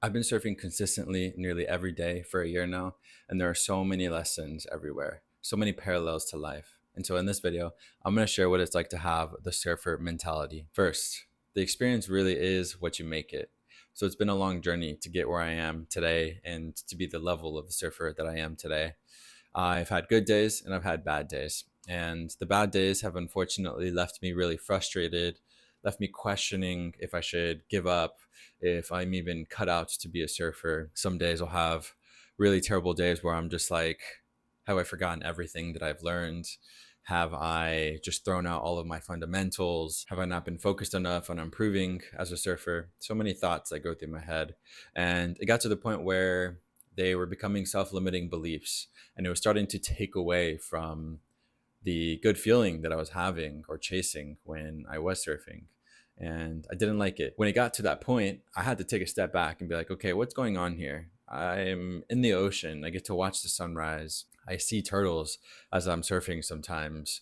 I've been surfing consistently nearly every day for a year now, and there are so many lessons everywhere, so many parallels to life. And so in this video, I'm going to share what it's like to have the surfer mentality. First, the experience really is what you make it. So it's been a long journey to get where I am today and to be the level of the surfer that I am today. I've had good days and I've had bad days. And the bad days have unfortunately left me really frustrated, left me questioning if I should give up, if I'm even cut out to be a surfer. Some days I'll have really terrible days where I'm just like, have I forgotten everything that I've learned? Have I just thrown out all of my fundamentals? Have I not been focused enough on improving as a surfer? So many thoughts that go through my head. And it got to the point where they were becoming self limiting beliefs, and it was starting to take away from the good feeling that I was having or chasing when I was surfing. And I didn't like it. When it got to that point, I had to take a step back and be like, okay, what's going on here? I'm in the ocean. I get to watch the sunrise. I see turtles as I'm surfing sometimes.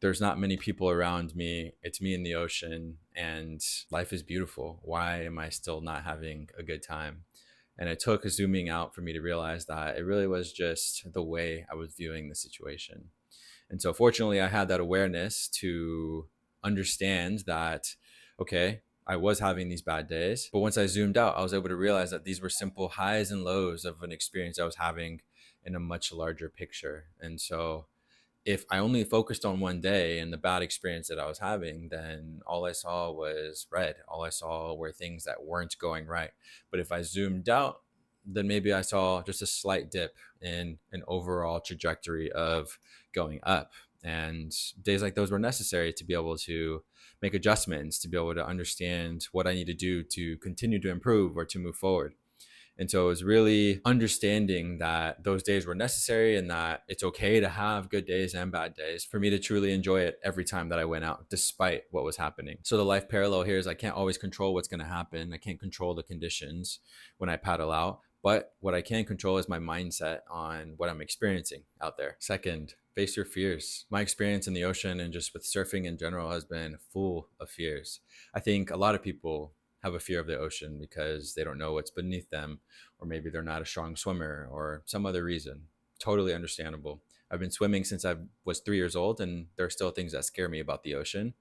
There's not many people around me. It's me in the ocean, and life is beautiful. Why am I still not having a good time? And it took a zooming out for me to realize that it really was just the way I was viewing the situation. And so, fortunately, I had that awareness to understand that, okay, I was having these bad days. But once I zoomed out, I was able to realize that these were simple highs and lows of an experience I was having in a much larger picture. And so, if I only focused on one day and the bad experience that I was having, then all I saw was red. All I saw were things that weren't going right. But if I zoomed out, then maybe I saw just a slight dip in an overall trajectory of going up. And days like those were necessary to be able to make adjustments, to be able to understand what I need to do to continue to improve or to move forward. And so it was really understanding that those days were necessary and that it's okay to have good days and bad days for me to truly enjoy it every time that I went out, despite what was happening. So the life parallel here is I can't always control what's going to happen. I can't control the conditions when I paddle out. But what I can control is my mindset on what I'm experiencing out there. Second, face your fears. My experience in the ocean and just with surfing in general has been full of fears. I think a lot of people have a fear of the ocean because they don't know what's beneath them, or maybe they're not a strong swimmer, or some other reason. Totally understandable. I've been swimming since I was 3 years old, and there are still things that scare me about the ocean.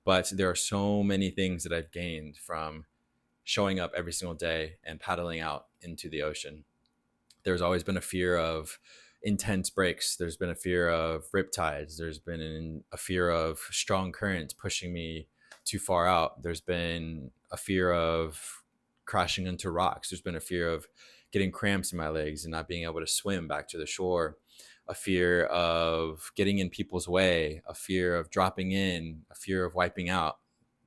But there are so many things that I've gained from showing up every single day and paddling out into the ocean. There's always been a fear of intense breaks. There's been a fear of riptides. There's been a fear of strong currents pushing me too far out. There's been a fear of crashing into rocks. There's been a fear of getting cramps in my legs and not being able to swim back to the shore. A fear of getting in people's way, a fear of dropping in, a fear of wiping out,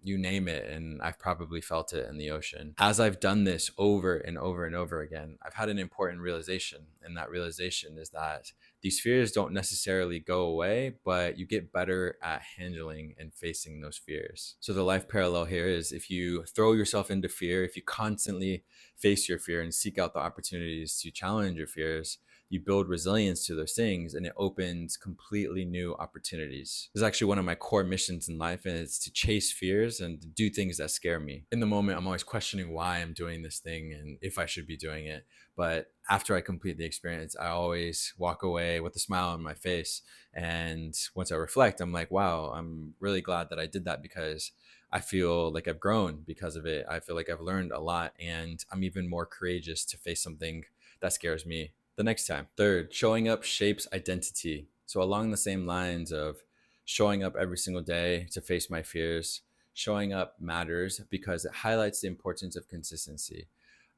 you name it, and I've probably felt it in the ocean. As I've done this over and over and over again, I've had an important realization, and that realization is that these fears don't necessarily go away, but you get better at handling and facing those fears. So the life parallel here is if you throw yourself into fear, if you constantly face your fear and seek out the opportunities to challenge your fears, you build resilience to those things, and it opens completely new opportunities. This is actually one of my core missions in life, and it's to chase fears and to do things that scare me. In the moment, I'm always questioning why I'm doing this thing and if I should be doing it. But after I complete the experience, I always walk away with a smile on my face. And once I reflect, I'm like, wow, I'm really glad that I did that because I feel like I've grown because of it. I feel like I've learned a lot, and I'm even more courageous to face something that scares me the next time. Third, showing up shapes identity. So, along the same lines of showing up every single day to face my fears, showing up matters because it highlights the importance of consistency.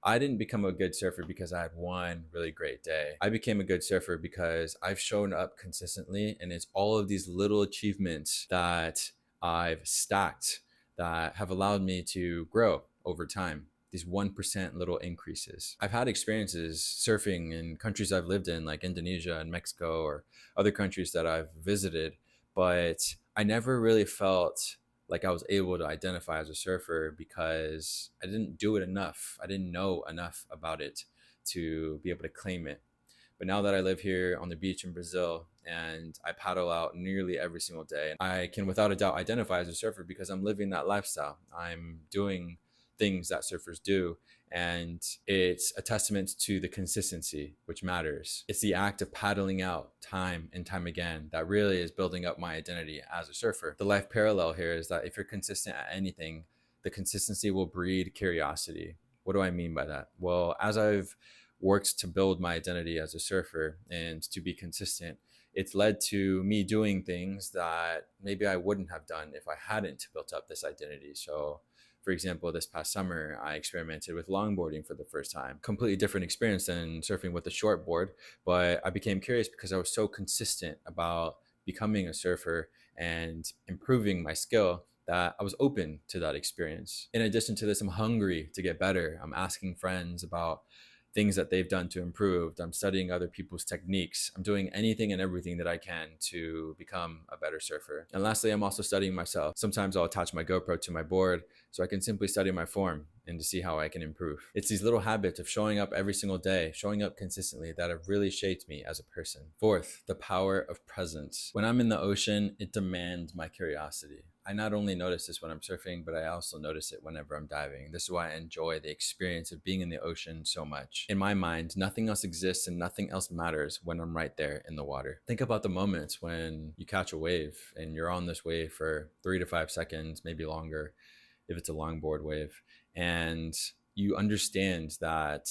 I didn't become a good surfer because I had one really great day. I became a good surfer because I've shown up consistently, and it's all of these little achievements that I've stacked that have allowed me to grow over time. These 1% little increases. I've had experiences surfing in countries I've lived in, like Indonesia and Mexico, or other countries that I've visited, but I never really felt like I was able to identify as a surfer because I didn't do it enough. I didn't know enough about it to be able to claim it. But now that I live here on the beach in Brazil and I paddle out nearly every single day, I can without a doubt identify as a surfer because I'm living that lifestyle. I'm doing things that surfers do. And it's a testament to the consistency, which matters. It's the act of paddling out time and time again that really is building up my identity as a surfer. The life parallel here is that if you're consistent at anything, the consistency will breed curiosity. What do I mean by that? Well, as I've worked to build my identity as a surfer and to be consistent, it's led to me doing things that maybe I wouldn't have done if I hadn't built up this identity. So, for example, this past summer, I experimented with longboarding for the first time. Completely different experience than surfing with a shortboard, but I became curious because I was so consistent about becoming a surfer and improving my skill that I was open to that experience. In addition to this, I'm hungry to get better. I'm asking friends about things that they've done to improve. I'm studying other people's techniques. I'm doing anything and everything that I can to become a better surfer. And lastly, I'm also studying myself. Sometimes I'll attach my GoPro to my board so I can simply study my form and to see how I can improve. It's these little habits of showing up every single day, showing up consistently, that have really shaped me as a person. Fourth, the power of presence. When I'm in the ocean, it demands my curiosity. I not only notice this when I'm surfing, but I also notice it whenever I'm diving. This is why I enjoy the experience of being in the ocean so much. In my mind, nothing else exists and nothing else matters when I'm right there in the water. Think about the moments when you catch a wave and you're on this wave for 3 to 5 seconds, maybe longer, if it's a longboard wave, and you understand that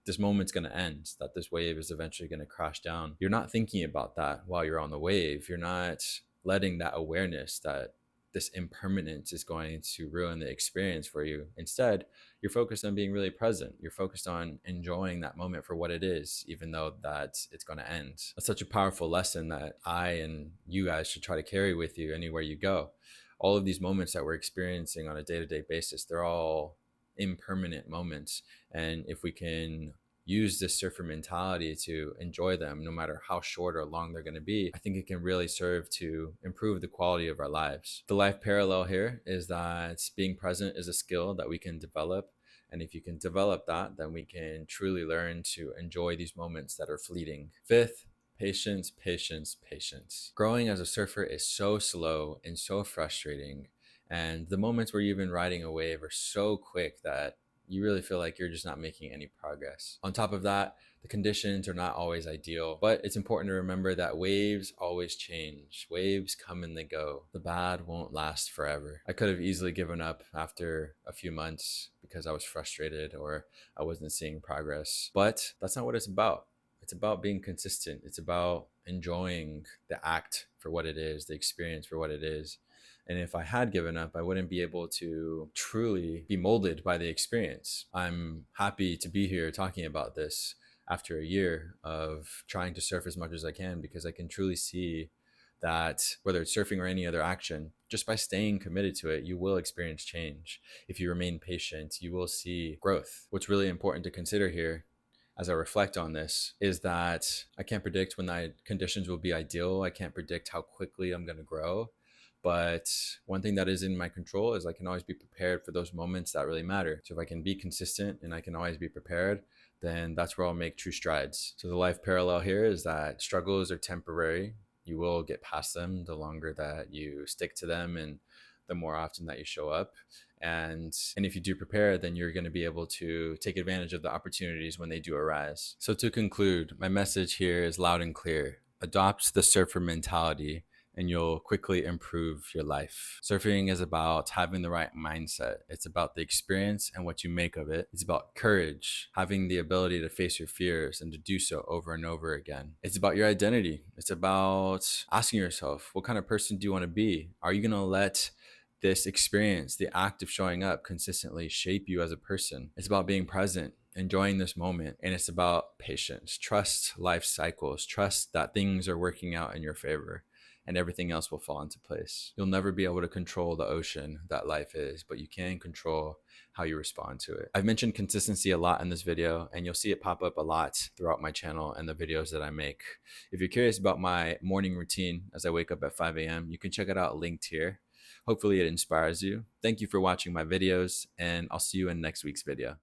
this moment's going to end, that this wave is eventually going to crash down. You're not thinking about that while you're on the wave. You're not letting that awareness that this impermanence is going to ruin the experience for you. Instead, you're focused on being really present. You're focused on enjoying that moment for what it is, even though that it's going to end. That's such a powerful lesson that I and you guys should try to carry with you anywhere you go. All of these moments that we're experiencing on a day-to-day basis, they're all impermanent moments. And if we can use this surfer mentality to enjoy them, no matter how short or long they're going to be, I think it can really serve to improve the quality of our lives. The life parallel here is that being present is a skill that we can develop. And if you can develop that, then we can truly learn to enjoy these moments that are fleeting. Fifth, patience, patience, patience. Growing as a surfer is so slow and so frustrating. And the moments where you've been riding a wave are so quick that you really feel like you're just not making any progress. On top of that, the conditions are not always ideal, but it's important to remember that waves always change. Waves come and they go. The bad won't last forever. I could have easily given up after a few months because I was frustrated or I wasn't seeing progress, but that's not what it's about. It's about being consistent. It's about enjoying the act for what it is, the experience for what it is. And if I had given up, I wouldn't be able to truly be molded by the experience. I'm happy to be here talking about this after a year of trying to surf as much as I can, because I can truly see that whether it's surfing or any other action, just by staying committed to it, you will experience change. If you remain patient, you will see growth. What's really important to consider here as I reflect on this is that I can't predict when the conditions will be ideal. I can't predict how quickly I'm going to grow. But one thing that is in my control is I can always be prepared for those moments that really matter. So if I can be consistent and I can always be prepared, then that's where I'll make true strides. So the life parallel here is that struggles are temporary. You will get past them the longer that you stick to them and the more often that you show up. And if you do prepare, then you're going to be able to take advantage of the opportunities when they do arise. So to conclude, my message here is loud and clear. Adopt the surfer mentality and you'll quickly improve your life. Surfing is about having the right mindset. It's about the experience and what you make of it. It's about courage, having the ability to face your fears and to do so over and over again. It's about your identity. It's about asking yourself, what kind of person do you want to be? Are you going to let this experience, the act of showing up consistently, shape you as a person? It's about being present, enjoying this moment, and it's about patience. Trust life cycles. Trust that things are working out in your favor, and everything else will fall into place. You'll never be able to control the ocean that life is, but you can control how you respond to it. I've mentioned consistency a lot in this video, and you'll see it pop up a lot throughout my channel and the videos that I make. If you're curious about my morning routine as I wake up at 5 a.m., you can check it out linked here. Hopefully it inspires you. Thank you for watching my videos, and I'll see you in next week's video.